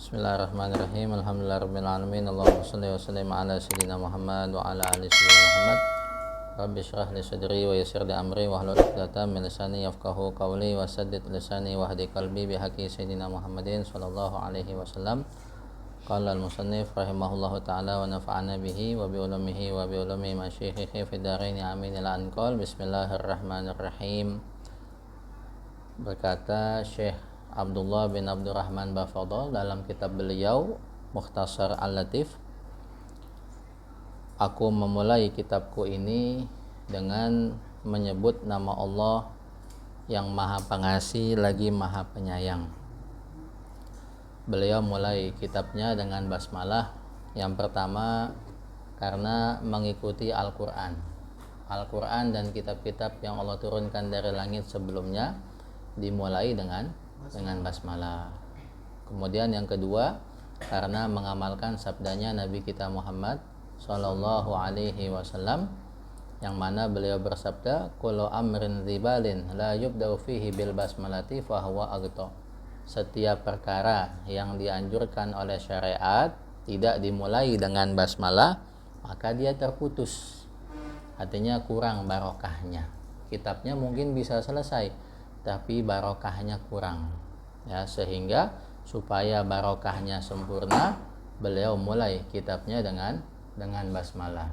Bismillahirrahmanirrahim. Alhamdulillahirabbil alamin. Allahumma shalli wa sallim ala sayyidina Muhammad wa ala ali sayyidina Muhammad. Rabbi shrah li sadri wa yassir li amri wahlul 'uqdatam min lisani yafqahu qawli wa saddid lisani wahdi qalbi bihaqqi sayyidina Muhammadin sallallahu alaihi wasallam. Qala al-musannif rahimahullahu ta'ala wa nafa'ana bihi wa bi ulumihi wa bi ulumi masyayikhi fid dharain amin ila anqal. Bismillahirrahmanirrahim. Berkata Syekh Abdullah bin Abdurrahman Bafadhal dalam kitab beliau Mukhtasar Al-Latif, aku memulai kitabku ini dengan menyebut nama Allah yang Maha Pengasih lagi Maha Penyayang. Beliau mulai kitabnya dengan basmalah. Yang pertama karena mengikuti Al-Quran dan kitab-kitab yang Allah turunkan dari langit sebelumnya dimulai dengan basmalah. Kemudian yang kedua karena mengamalkan sabdanya Nabi kita Muhammad sallallahu alaihi wasallam yang mana beliau bersabda, kullu amrin dzibalin la yubda'u fihi bil basmalati fa huwa aghta. Setiap perkara yang dianjurkan oleh syariat tidak dimulai dengan basmalah, maka dia terputus. Artinya kurang barokahnya. Kitabnya mungkin bisa selesai, tapi barokahnya kurang. Ya, sehingga supaya barokahnya sempurna, beliau mulai kitabnya dengan basmalah.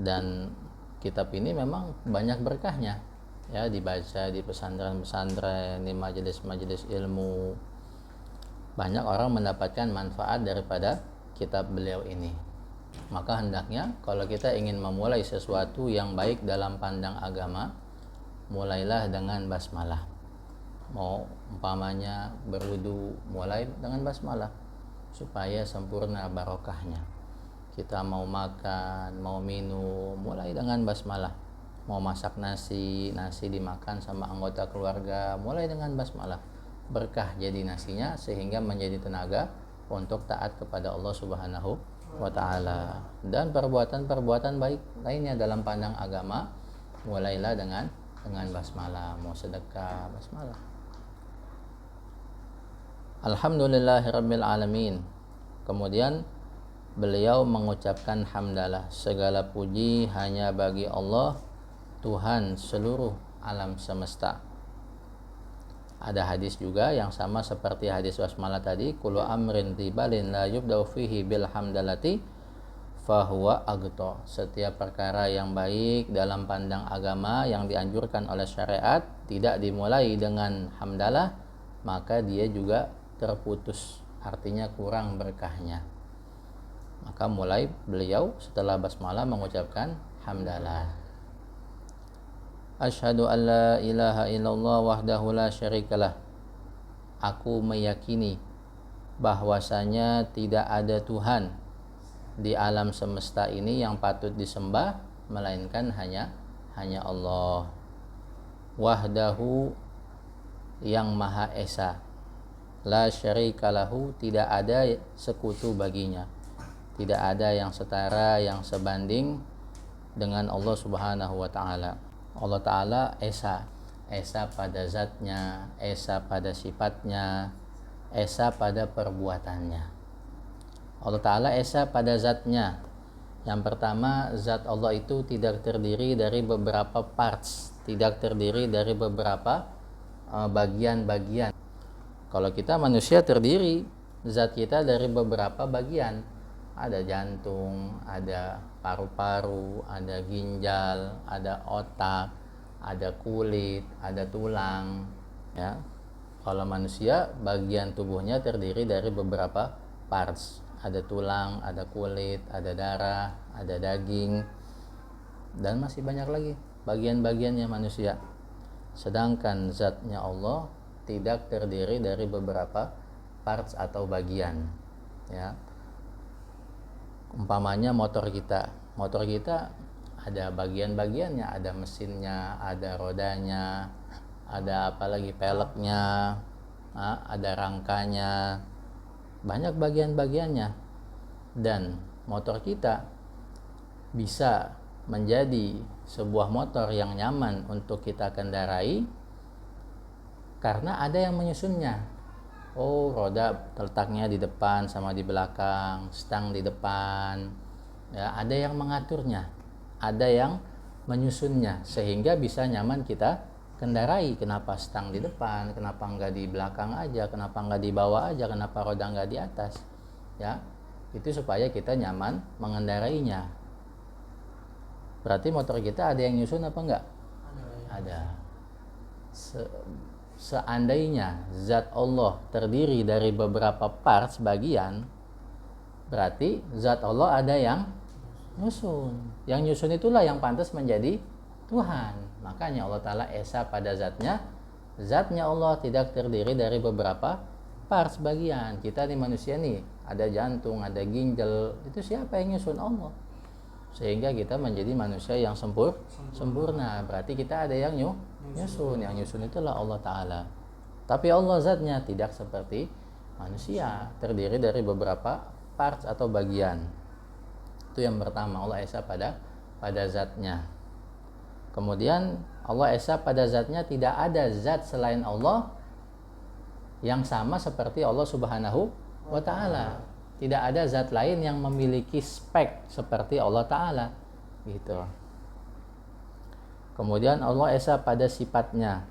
Dan kitab ini memang banyak berkahnya, ya, dibaca di pesantren-pesantren, di majelis-majelis ilmu. Banyak orang mendapatkan manfaat daripada kitab beliau ini. Maka hendaknya kalau kita ingin memulai sesuatu yang baik dalam pandang agama, mulailah dengan basmalah. Mau umpamanya berwudu, mulai dengan basmalah supaya sempurna barokahnya. Kita mau makan, mau minum, mulai dengan basmalah. Mau masak nasi dimakan sama anggota keluarga, mulai dengan basmalah. Berkah jadi nasinya sehingga menjadi tenaga untuk taat kepada Allah Subhanahu wa ta'ala. Dan perbuatan-perbuatan baik lainnya dalam pandang agama, mulailah dengan basmalah. Mau sedekah, basmalah. Alhamdulillahirabbil alamin. Kemudian beliau mengucapkan hamdalah, segala puji hanya bagi Allah, Tuhan seluruh alam semesta. Ada hadis juga yang sama seperti hadis basmalah tadi, kullu amrin dzibalin la yubda'u fihi bil hamdalati fahuwa aghta. Setiap perkara yang baik dalam pandang agama yang dianjurkan oleh syariat tidak dimulai dengan hamdalah, maka dia juga terputus, artinya kurang berkahnya. Maka mulai beliau setelah basmalah mengucapkan hamdalah. Asyhadu an la ilaha illallah wahdahu la syarikalah. Aku meyakini bahwasanya tidak ada Tuhan di alam semesta ini yang patut disembah melainkan hanya Allah. Wahdahu, yang Maha Esa. La syarikalahu, tidak ada sekutu baginya. Tidak ada yang setara, yang sebanding dengan Allah Subhanahu wa ta'ala. Allah Ta'ala Esa. Esa pada zatnya, Esa pada sifatnya, Esa pada perbuatannya. Allah Ta'ala Esa pada zatnya. Yang pertama, zat Allah itu tidak terdiri dari beberapa parts, tidak terdiri dari beberapa bagian-bagian. Kalau kita manusia terdiri zat kita dari beberapa bagian. Ada jantung, ada paru-paru, ada ginjal, ada otak, ada kulit, ada tulang, ya. Kalau manusia bagian tubuhnya terdiri dari beberapa parts. Ada tulang, ada kulit, ada darah, ada daging, dan masih banyak lagi bagian-bagiannya manusia. Sedangkan zatnya Allah tidak terdiri dari beberapa parts atau bagian, ya. Umpamanya motor kita ada bagian-bagiannya, ada mesinnya, ada rodanya, ada apalagi peleknya, ada rangkanya, banyak bagian-bagiannya. Dan motor kita bisa menjadi sebuah motor yang nyaman untuk kita kendarai karena ada yang menyusunnya. Oh, roda letaknya di depan sama di belakang, stang di depan. Ya, ada yang mengaturnya, ada yang menyusunnya sehingga bisa nyaman kita kendarai. Kenapa stang di depan? Kenapa enggak di belakang aja? Kenapa enggak di bawah aja? Kenapa roda enggak di atas? Ya, itu supaya kita nyaman mengendarainya. Berarti motor kita ada yang nyusun apa enggak? Ada. Seandainya zat Allah terdiri dari beberapa parts bagian, berarti zat Allah ada yang nyusun. Yang nyusun itulah yang pantas menjadi Tuhan. Makanya Allah Ta'ala esa pada zatnya. Zatnya Allah tidak terdiri dari beberapa parts bagian. Kita nih manusia nih, ada jantung, ada ginjal. Itu siapa yang nyusun? Allah. Sehingga kita menjadi manusia yang sempurna. Berarti kita ada yang nyusun. Yang nyusun itulah Allah Ta'ala. Tapi Allah zatnya tidak seperti manusia, terdiri dari beberapa parts atau bagian. Itu yang pertama, Allah esa pada zatnya. Kemudian Allah esa pada zatnya, tidak ada zat selain Allah yang sama seperti Allah Subhanahu wa Ta'ala. Tidak ada zat lain yang memiliki spek seperti Allah Ta'ala gitu. Kemudian Allah esa pada sifatnya.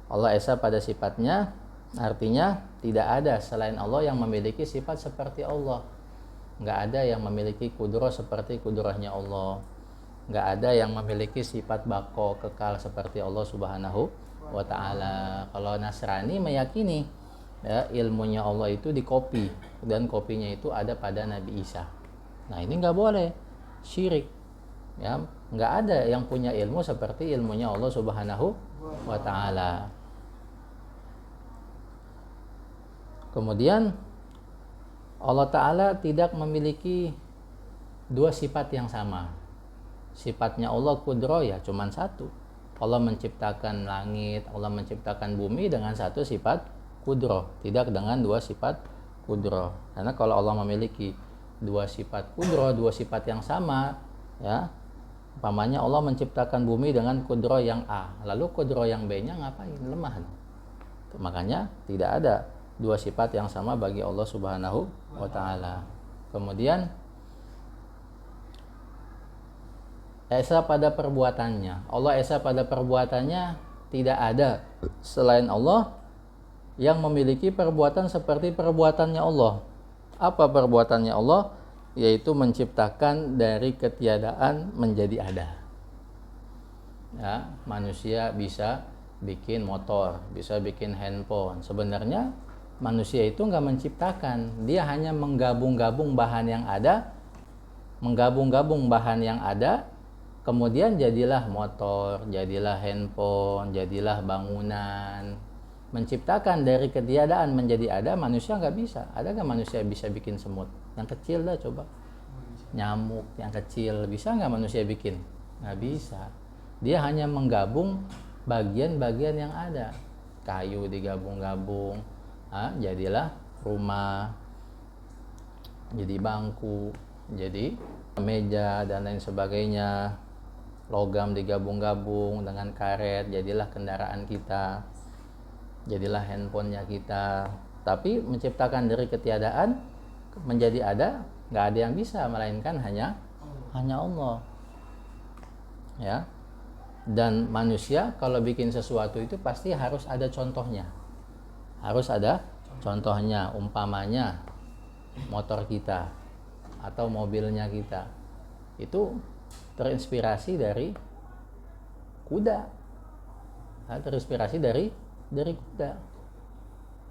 Allah esa pada sifatnya artinya tidak ada selain Allah yang memiliki sifat seperti Allah. Nggak ada yang memiliki kudrah seperti kudrahnya Allah. Nggak ada yang memiliki sifat baqo, kekal seperti Allah Subhanahu wa Ta'ala. Kalau Nasrani meyakini ya, ilmunya Allah itu dikopi, dan kopinya itu ada pada Nabi Isa. Nah, ini nggak boleh, syirik. Ya, nggak ada yang punya ilmu seperti ilmunya Allah Subhanahu wa Ta'ala. Kemudian Allah Ta'ala tidak memiliki dua sifat yang sama. Sifatnya Allah kudro ya cuman satu. Allah menciptakan langit, Allah menciptakan bumi dengan satu sifat kudro, tidak dengan dua sifat kudro. Karena kalau Allah memiliki dua sifat kudro, dua sifat yang sama, ya, umpamanya Allah menciptakan bumi dengan kudro yang A, lalu kudro yang B-nya ngapain? Lemah. Makanya tidak ada dua sifat yang sama bagi Allah Subhanahu wa Ta'ala. Kemudian esa pada perbuatannya. Allah esa pada perbuatannya, tidak ada selain Allah yang memiliki perbuatan seperti perbuatannya Allah. Apa perbuatannya Allah? Yaitu menciptakan dari ketiadaan menjadi ada. Ya, manusia bisa bikin motor, bisa bikin handphone. Sebenarnya manusia itu nggak menciptakan, dia hanya menggabung-gabung bahan yang ada, kemudian jadilah motor, jadilah handphone, jadilah bangunan. Menciptakan dari ketiadaan menjadi ada, manusia nggak bisa. Ada nggak manusia bisa bikin semut? Yang kecil dah coba. Nyamuk yang kecil, bisa nggak manusia bikin? Nggak bisa. Dia hanya menggabung bagian-bagian yang ada. Kayu digabung-gabung, jadilah rumah, jadi bangku, jadi meja dan lain sebagainya. Logam digabung-gabung dengan karet, jadilah kendaraan kita, jadilah handphonenya kita. Tapi menciptakan dari ketiadaan menjadi ada, nggak ada yang bisa, melainkan hanya Allah. Ya. Dan manusia kalau bikin sesuatu itu pasti harus ada contohnya. Harus ada contohnya, umpamanya motor kita atau mobilnya kita itu terinspirasi dari kuda, terinspirasi dari kuda.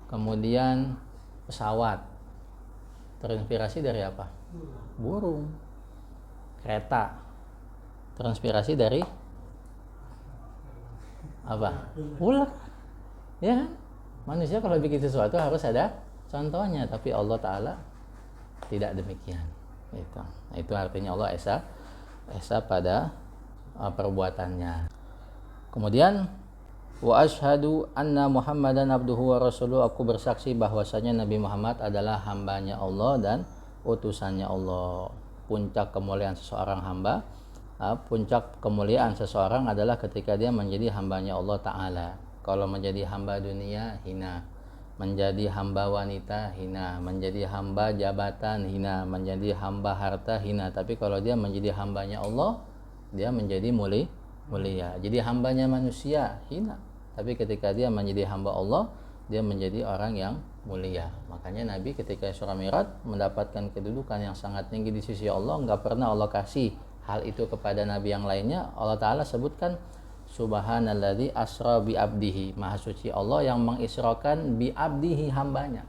Kemudian pesawat terinspirasi dari apa? Burung. Kereta terinspirasi dari apa? Ular. Ya, manusia kalau bikin sesuatu harus ada contohnya, tapi Allah Ta'ala tidak demikian. Itu artinya Allah esa pada perbuatannya. Kemudian wa asyhadu anna Muhammadan abduhu wa rasuluhu, aku bersaksi bahwasanya Nabi Muhammad adalah hambanya Allah dan utusannya Allah. Puncak kemuliaan seseorang hamba, puncak kemuliaan seseorang adalah ketika dia menjadi hambanya Allah Ta'ala. Kalau menjadi hamba dunia hina, menjadi hamba wanita hina, menjadi hamba jabatan hina, menjadi hamba harta hina. Tapi kalau dia menjadi hambanya Allah, dia menjadi mulia. Jadi hambanya manusia hina, tapi ketika dia menjadi hamba Allah, dia menjadi orang yang mulia. Makanya Nabi ketika Isra Mi'raj mendapatkan kedudukan yang sangat tinggi di sisi Allah. Nggak pernah Allah kasih hal itu kepada Nabi yang lainnya. Allah Ta'ala sebutkan Subhanalladzi asra bi abdihi, maha suci Allah yang mengisrakan bi abdihi, hambanya.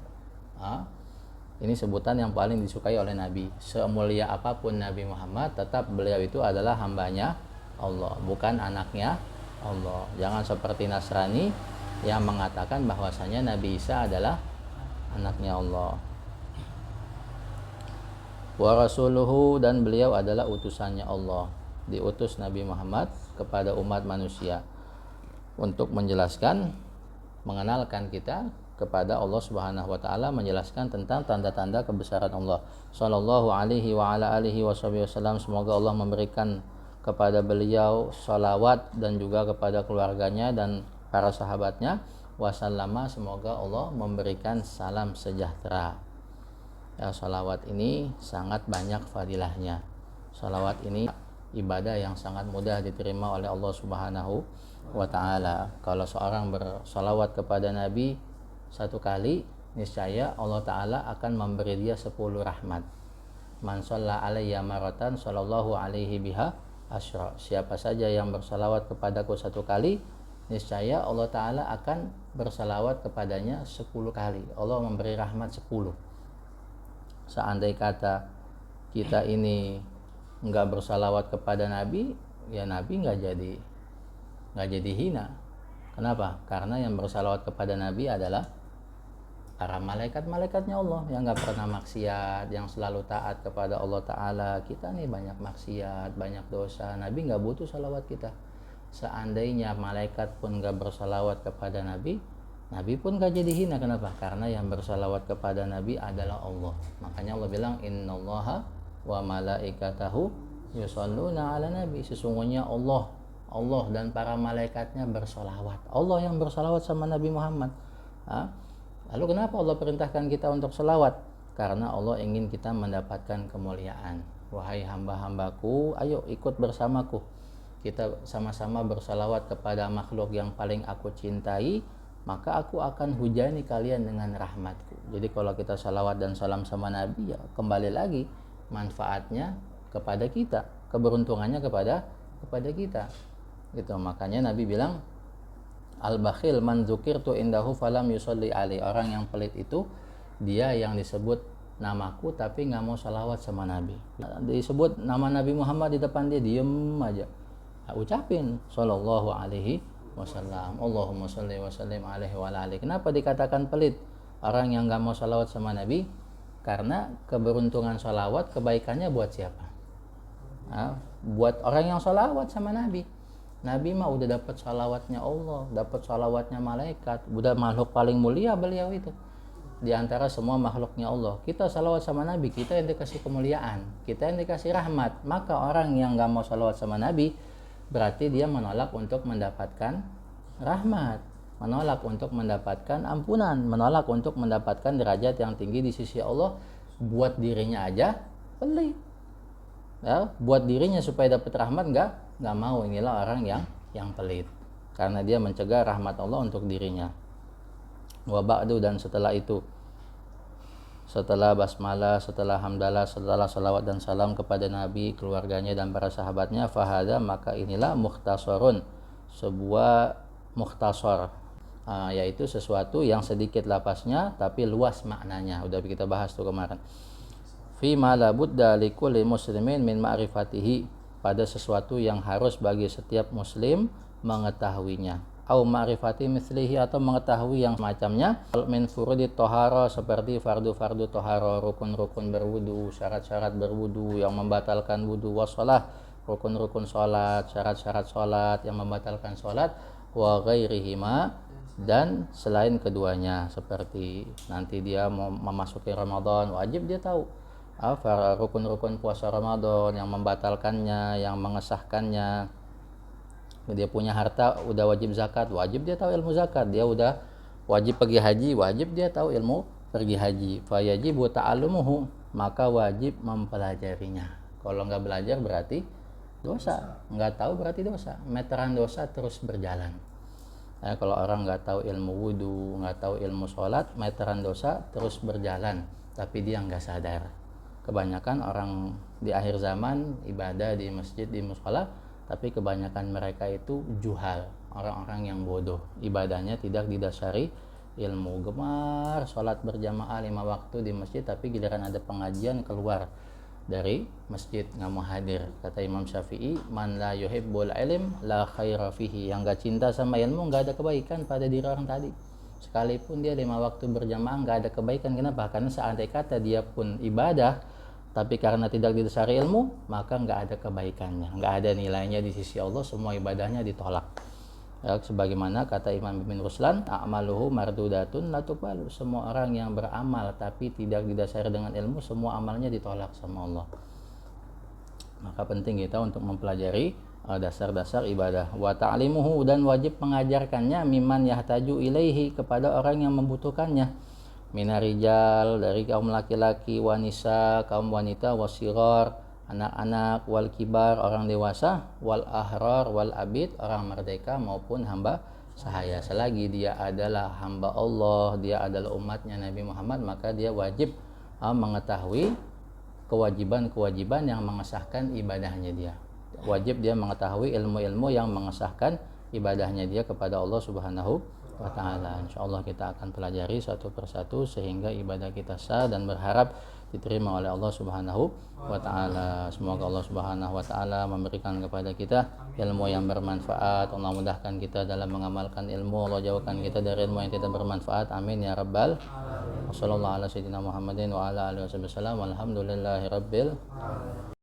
Ini sebutan yang paling disukai oleh Nabi. Semulia apapun Nabi Muhammad, tetap beliau itu adalah hambanya Allah, bukan anaknya Allah. Jangan seperti Nasrani yang mengatakan bahwasanya Nabi Isa adalah anaknya Allah. Wa rasuluhu, dan beliau adalah utusannya Allah. Diutus Nabi Muhammad kepada umat manusia untuk menjelaskan, mengenalkan kita kepada Allah Subhanahu wa taala, menjelaskan tentang tanda-tanda kebesaran Allah. Shallallahu alaihi wa ala alihi wasallam. Semoga Allah memberikan kepada beliau salawat dan juga kepada keluarganya dan para sahabatnya. Wasallama, semoga Allah memberikan salam sejahtera. Ya, salawat ini sangat banyak fadilahnya. Salawat ini ibadah yang sangat mudah diterima oleh Allah Subhanahu wa taala. Kalau seorang bersalawat kepada Nabi satu kali, niscaya Allah taala akan memberi dia 10 rahmat. Man shalla alayya maratan sallallahu alaihi biha asyra. Siapa saja yang bersalawat kepadaku satu kali, niscaya Allah taala akan bersalawat kepadanya 10 kali. Allah memberi rahmat 10. Seandai kata kita ini nggak bersalawat kepada Nabi, ya Nabi nggak jadi hina. Kenapa? Karena yang bersalawat kepada Nabi adalah para malaikat-malaikatnya Allah yang nggak pernah maksiat, yang selalu taat kepada Allah Ta'ala. Kita nih banyak maksiat, banyak dosa. Nabi nggak butuh salawat kita. Seandainya malaikat pun nggak bersalawat kepada Nabi, Nabi pun gak jadi hina. Kenapa? Karena yang bersalawat kepada Nabi adalah Allah. Makanya Allah bilang innallaha wa malaikatahu yusholluna ala nabi. Sesungguhnya Allah dan para malaikatnya bersalawat. Allah yang bersalawat sama Nabi Muhammad. Lalu kenapa Allah perintahkan kita untuk salawat? Karena Allah ingin kita mendapatkan kemuliaan. Wahai hamba-hambaku, ayo ikut bersamaku. Kita sama-sama bersalawat kepada makhluk yang paling aku cintai, maka aku akan hujani kalian dengan rahmatku. Jadi kalau kita salawat dan salam sama Nabi, ya kembali lagi manfaatnya kepada kita, keberuntungannya kepada kita. Gitu. Makanya Nabi bilang, al-bakhil man dzukirtu indahu falam yusolli alaihi. Orang yang pelit itu dia yang disebut namaku tapi nggak mau salawat sama Nabi. Disebut nama Nabi Muhammad di depan dia, diem aja. Ucapin sallallahu alaihi wasallam, Allahumma sholli wa sallim alaihi wa alihi. Kenapa dikatakan pelit orang yang nggak mau salawat sama Nabi? Karena keberuntungan salawat, kebaikannya buat siapa? Buat orang yang salawat sama Nabi. Nabi mah udah dapat salawatnya Allah, dapat salawatnya malaikat, udah makhluk paling mulia beliau itu di antara semua makhluknya Allah. Kita salawat sama Nabi, kita yang dikasih kemuliaan, kita yang dikasih rahmat. Maka orang yang nggak mau salawat sama Nabi, berarti dia menolak untuk mendapatkan rahmat, menolak untuk mendapatkan ampunan, menolak untuk mendapatkan derajat yang tinggi di sisi Allah. Buat dirinya aja pelit, ya, buat dirinya supaya dapat rahmat nggak mau. Inilah orang yang pelit, karena dia mencegah rahmat Allah untuk dirinya. Wa ba'du, dan setelah itu, setelah basmalah, setelah hamdalah, setelah salawat dan salam kepada Nabi, keluarganya dan para sahabatnya, fahada, maka inilah mukhtasarun, sebuah mukhtasar, yaitu sesuatu yang sedikit lapasnya tapi luas maknanya. Udah kita bahas tuh kemarin. Fi ma la budda likulli muslimin min ma'rifatihi, pada sesuatu yang harus bagi setiap muslim mengetahuinya. Au ma'rifati mislihi, atau mengetahui yang semacamnya. Min furudi toharo, seperti fardu-fardu toharo, rukun-rukun berwudu, syarat-syarat berwudu yang membatalkan wudu, wassalah, rukun-rukun sholat, syarat-syarat sholat yang membatalkan sholat, wa ghairihima, dan selain keduanya. Seperti nanti dia mau memasuki Ramadan, wajib dia tahu rukun-rukun puasa Ramadan yang membatalkannya, yang mengesahkannya. Dia punya harta, udah wajib zakat, wajib dia tahu ilmu zakat. Dia udah wajib pergi haji, wajib dia tahu ilmu pergi haji. Fa yajibu ta'allumuhu, maka wajib mempelajarinya. Kalau nggak belajar berarti dosa, nggak tahu berarti dosa. Meteran dosa terus berjalan. Kalau orang nggak tahu ilmu wudhu, nggak tahu ilmu sholat, meteran dosa terus berjalan, tapi dia nggak sadar. Kebanyakan orang di akhir zaman ibadah di masjid, di mushola, tapi kebanyakan mereka itu juhal, orang-orang yang bodoh. Ibadahnya tidak didasari ilmu. Gemar sholat berjamaah 5 waktu di masjid, tapi giliran ada pengajian keluar dari masjid, nggak mau hadir. Kata Imam Syafi'i, man la yuhibbul ilm la khaira fihi, yang nggak cinta sama ilmu nggak ada kebaikan pada diri orang tadi. Sekalipun dia 5 waktu berjamaah nggak ada kebaikan. Kenapa? Karena seandainya kata dia pun ibadah, tapi karena tidak didasari ilmu, maka nggak ada kebaikannya, nggak ada nilainya di sisi Allah, semua ibadahnya ditolak. Sebagaimana kata Imam Ibn Ruslan, a'maluhu mardudatun la tuqbalu, semua orang yang beramal tapi tidak didasari dengan ilmu, semua amalnya ditolak sama Allah. Maka penting kita untuk mempelajari dasar-dasar ibadah. Wa ta'limuhu, dan wajib mengajarkannya, miman yahtaju ilaihi, kepada orang yang membutuhkannya, minarijal, dari kaum laki-laki, wanisa, kaum wanita, wasirar, anak-anak, wal kibar, orang dewasa, wal ahrar, wal abid, orang merdeka maupun hamba sahaya. Selagi dia adalah hamba Allah, dia adalah umatnya Nabi Muhammad, maka dia wajib mengetahui kewajiban-kewajiban yang mengesahkan ibadahnya dia. Wajib dia mengetahui ilmu-ilmu yang mengesahkan ibadahnya dia kepada Allah Subhanahu wa ta'ala. Insyaallah kita akan pelajari satu persatu sehingga ibadah kita sah dan berharap diterima oleh Allah Subhanahu wa ta'ala. Semoga Allah Subhanahu wa ta'ala memberikan kepada kita ilmu yang bermanfaat. Allah mudahkan kita dalam mengamalkan ilmu. Allah jauhkan kita dari ilmu yang tidak bermanfaat. Amin ya rabbal. Wassallallahu ala sayyidina Muhammadin wa ala alihi wasallam. Walhamdulillahi rabbil